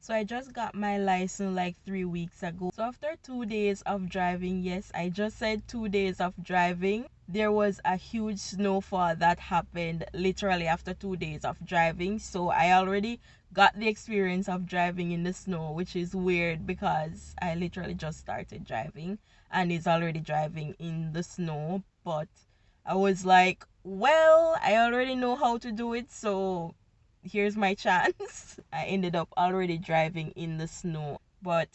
So I just got my license like 3 weeks ago. So after 2 days of driving, yes, I just said 2 days of driving, there was a huge snowfall that happened literally after 2 days of driving. So I already got the experience of driving in the snow, which is weird because I literally just started driving and is already driving in the snow. But I was like, well, I already know how to do it, so here's my chance. I ended up already driving in the snow, but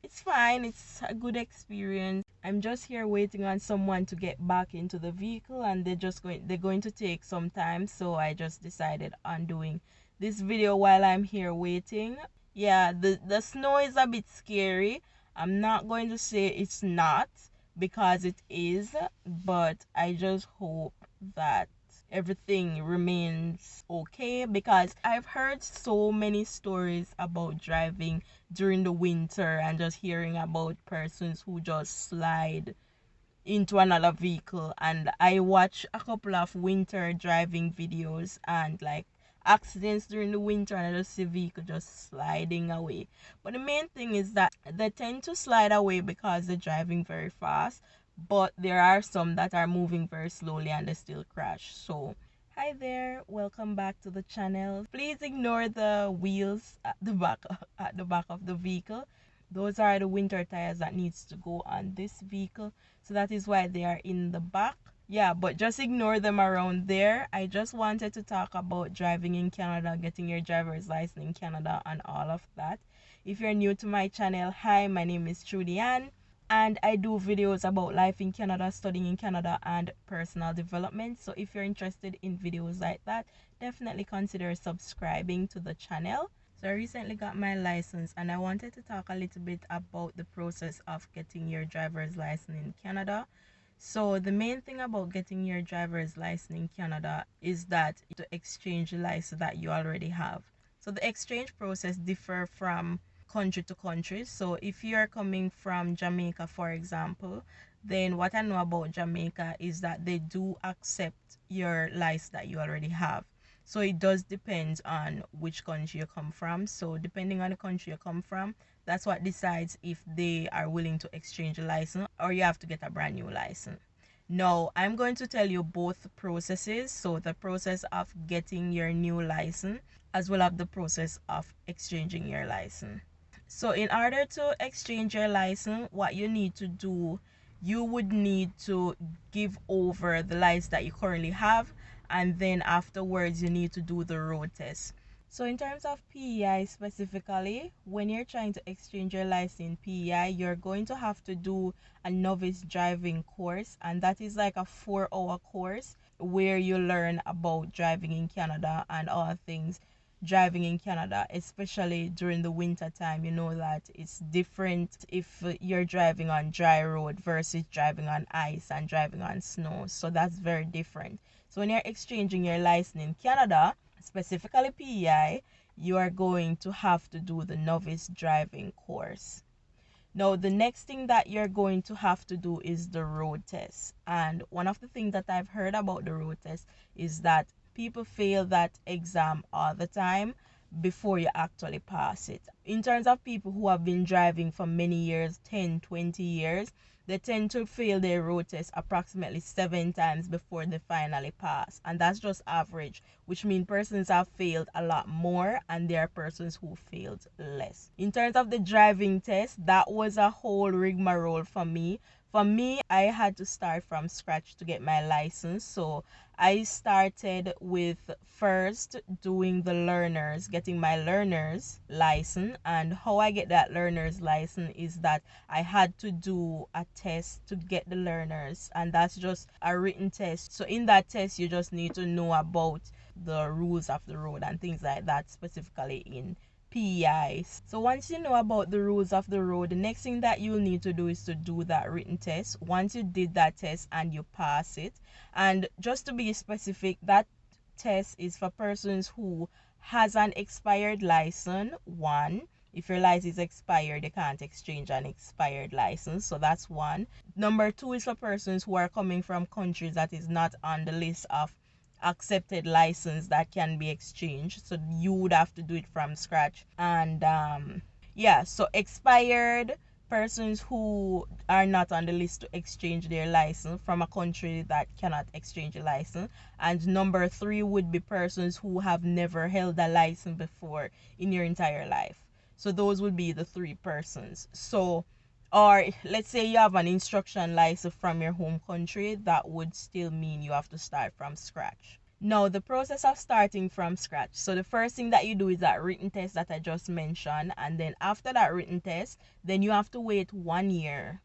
it's fine. It's a good experience. I'm just here waiting on someone to get back into the vehicle, and they're going to take some time, so I just decided on doing this video while I'm here waiting. Yeah, the snow is a bit scary. I'm not going to say it's not, because it is, but I just hope that everything remains okay, because I've heard so many stories about driving during the winter and just hearing about persons who just slide into another vehicle. And I watch a couple of winter driving videos and like accidents during the winter, and I just see vehicle just sliding away. But the main thing is that they tend to slide away because they're driving very fast, but there are some that are moving very slowly and they still crash. So hi there, welcome back to the channel. Please ignore the wheels at the back of the vehicle. Those are the winter tires that needs to go on this vehicle, so that is why they are in the back. Yeah, but just ignore them around there. I just wanted to talk about driving in Canada, getting your driver's license in Canada, and all of that. If you're new to my channel, hi, my name is Trudy Ann, and I do videos about life in Canada, studying in Canada, and personal development. So if you're interested in videos like that, definitely consider subscribing to the channel. So I recently got my license, and I wanted to talk a little bit about the process of getting your driver's license in Canada. So the main thing about getting your driver's license in Canada is that to exchange the license that you already have. So the exchange process differ from country to country. So if you're coming from Jamaica, for example, then what I know about Jamaica is that they do accept your license that you already have. So it does depend on which country you come from. So depending on the country you come from, that's what decides if they are willing to exchange a license or you have to get a brand new license. Now, I'm going to tell you both processes. So the process of getting your new license as well as the process of exchanging your license. So in order to exchange your license, what you need to do, you would need to give over the license that you currently have, and then afterwards you need to do the road test. So in terms of PEI specifically, when you're trying to exchange your license in PEI, you're going to have to do a novice driving course, and that is like a 4-hour course where you learn about driving in Canada and all things driving in Canada, especially during the winter time. You know that it's different if you're driving on dry road versus driving on ice and driving on snow. So that's very different. So when you're exchanging your license in Canada, specifically PEI, you are going to have to do the novice driving course. Now, the next thing that you're going to have to do is the road test. And one of the things that I've heard about the road test is that people fail that exam all the time before you actually pass it. In terms of people who have been driving for many years, 10, 20 years, they tend to fail their road test approximately 7 times before they finally pass. And that's just average, which means persons have failed a lot more and there are persons who failed less. In terms of the driving test, that was a whole rigmarole for me. For me, I had to start from scratch to get my license. So I started with first doing the learners, getting my learner's license. And how I get that learner's license is that I had to do a test to get the learners, and that's just a written test. So in that test, you just need to know about the rules of the road and things like that, specifically in PEI. So once you know about the rules of the road, the next thing that you'll need to do is to do that written test. Once you did that test and you pass it, and just to be specific, that test is for persons who has an expired license. One, if your license is expired, you can't exchange an expired license. So that's one. Number two is for persons who are coming from countries that is not on the list of accepted license that can be exchanged, so you would have to do it from scratch. And yeah, so expired persons who are not on the list to exchange their license from a country that cannot exchange a license. And number three would be persons who have never held a license before in your entire life. So those would be the three persons. So, or let's say you have an instruction license from your home country, that would still mean you have to start from scratch. Now, the process of starting from scratch. So the first thing that you do is that written test that I just mentioned. And then after that written test, then you have to wait 1 year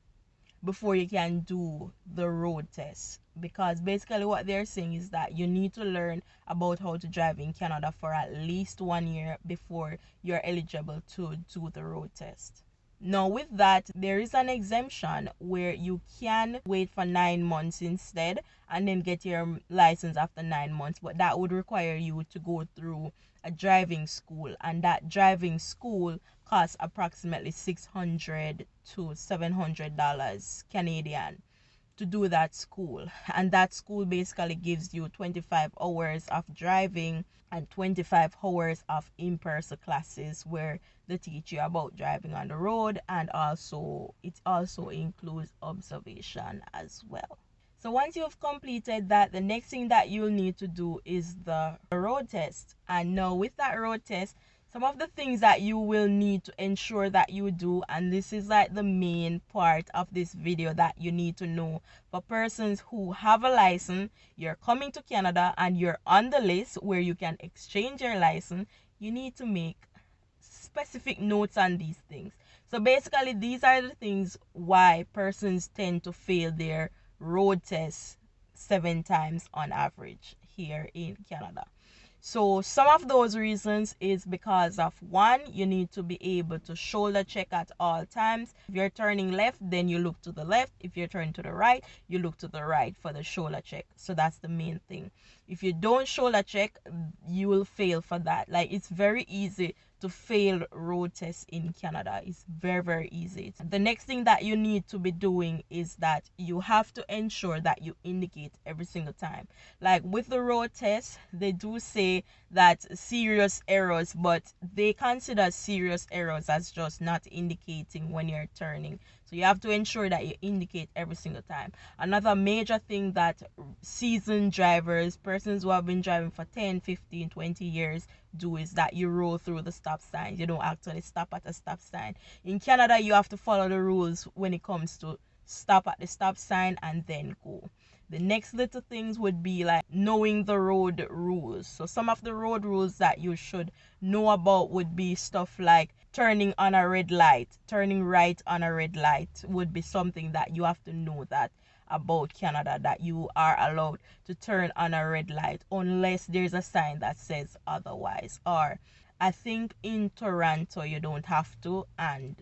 before you can do the road test. Because basically what they're saying is that you need to learn about how to drive in Canada for at least 1 year before you're eligible to do the road test. Now, with that, there is an exemption where you can wait for 9 months instead and then get your license after 9 months, but that would require you to go through a driving school, and that driving school costs approximately $600 to $700 Canadian to do that school. And that school basically gives you 25 hours of driving and 25 hours of in-person classes where they teach you about driving on the road, and also it also includes observation as well. So once you've completed that, the next thing that you'll need to do is the road test. And now with that road test, some of the things that you will need to ensure that you do, and this is like the main part of this video that you need to know for persons who have a license, you're coming to Canada and you're on the list where you can exchange your license, you need to make specific notes on these things. So basically, these are the things why persons tend to fail their road test 7 times on average here in Canada. So some of those reasons is because of, one, you need to be able to shoulder check at all times. If you're turning left, then you look to the left. If you're turning to the right, you look to the right for the shoulder check. So that's the main thing. If you don't shoulder check, you will fail for that. Like, it's very easy to fail road tests in Canada. It's very, very easy. The next thing that you need to be doing is that you have to ensure that you indicate every single time. Like with the road test, they do say that serious errors, but they consider serious errors as just not indicating when you're turning. So you have to ensure that you indicate every single time. Another major thing that seasoned drivers, persons who have been driving for 10, 15, 20 years, do is that you roll through the stop signs. You don't actually stop at a stop sign. In Canada, you have to follow the rules when it comes to stop at the stop sign and then go. The next little things would be like knowing the road rules. So some of the road rules that you should know about would be stuff like turning on a red light, turning right on a red light would be something that you have to know that about Canada, that you are allowed to turn on a red light unless there's a sign that says otherwise. Or I think in Toronto you don't have to, and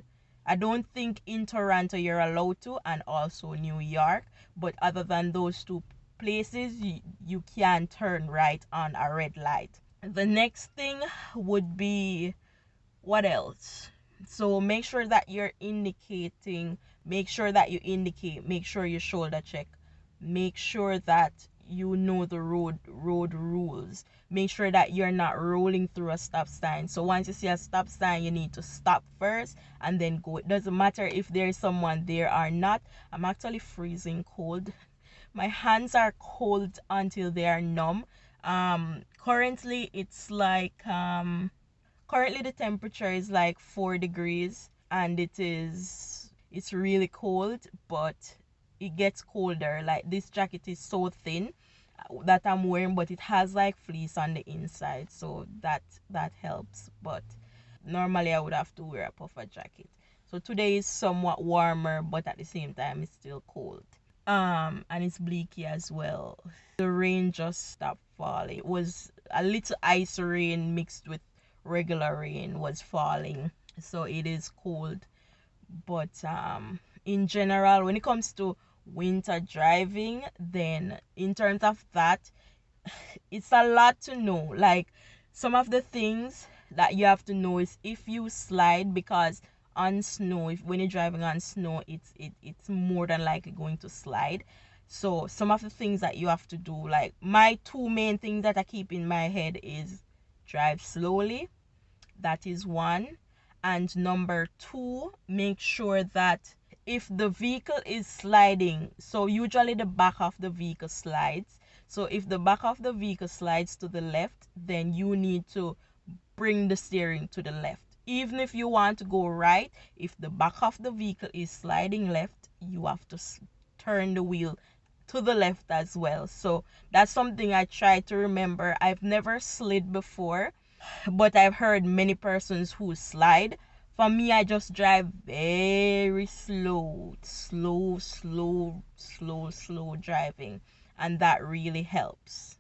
I don't think in Toronto you're allowed to, and also New York. But other than those two places, you can turn right on a red light. The next thing would be, what else? So make sure that you're indicating, make sure that you indicate, make sure you shoulder check, make sure that you know the road rules, make sure that you're not rolling through a stop sign. So once you see a stop sign, you need to stop first and then go. It doesn't matter if there's someone there or not. I'm actually freezing cold. My hands are cold until they are numb. Currently it's like currently the temperature is like 4 degrees, and it's really cold, but it gets colder. Like, this jacket is so thin that I'm wearing, but it has like fleece on the inside, so that helps. But normally I would have to wear a puffer jacket. So today is somewhat warmer, but at the same time it's still cold. And it's bleaky as well. The rain just stopped falling. It was a little ice rain mixed with regular rain was falling, so it is cold. But in general, when it comes to winter driving, then in terms of that, it's a lot to know. Like, some of the things that you have to know is if you slide, because on snow, if when you're driving on snow, it's more than likely going to slide. So some of the things that you have to do, like my two main things that I keep in my head is drive slowly. That is one. And number two, make sure that if the vehicle is sliding, so usually the back of the vehicle slides. So if the back of the vehicle slides to the left, then you need to bring the steering to the left. Even if you want to go right, if the back of the vehicle is sliding left, you have to turn the wheel to the left as well. So that's something I try to remember. I've never slid before, but I've heard many persons who slide. For me, I just drive very slow driving, and that really helps.